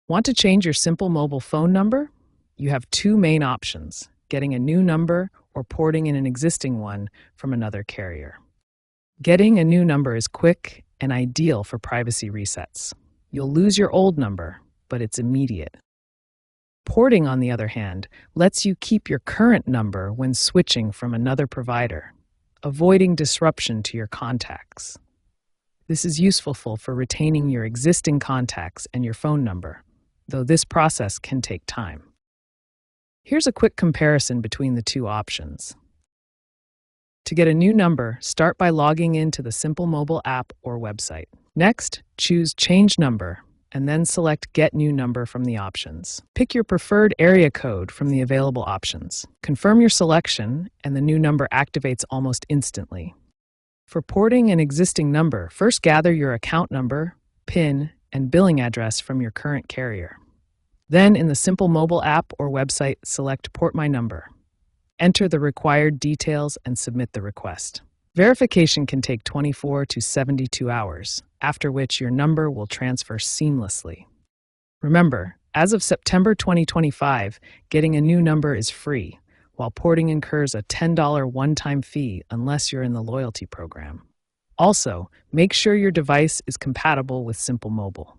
Want to change your Simple Mobile phone number? You have two main options: getting a new number or porting in an existing one from another carrier. Getting a new number is quick and ideal for privacy resets. You'll lose your old number, but it's immediate. Porting, on the other hand, lets you keep your current number when switching from another provider, avoiding disruption to your contacts. This is useful for retaining your existing contacts and your phone number, though this process can take time. Here's a quick comparison between the two options. To get a new number, start by logging into the Simple Mobile app or website. Next, choose Change Number, and then select Get New Number from the options. Pick your preferred area code from the available options. Confirm your selection, and the new number activates almost instantly. For porting an existing number, first gather your account number, PIN, and billing address from your current carrier. Then, in the Simple Mobile app or website, select Port My Number. Enter the required details and submit the request. Verification can take 24 to 72 hours, after which your number will transfer seamlessly. Remember, as of September 2025, getting a new number is free, while porting incurs a $10 one-time fee unless you're in the loyalty program. Also, make sure your device is compatible with Simple Mobile.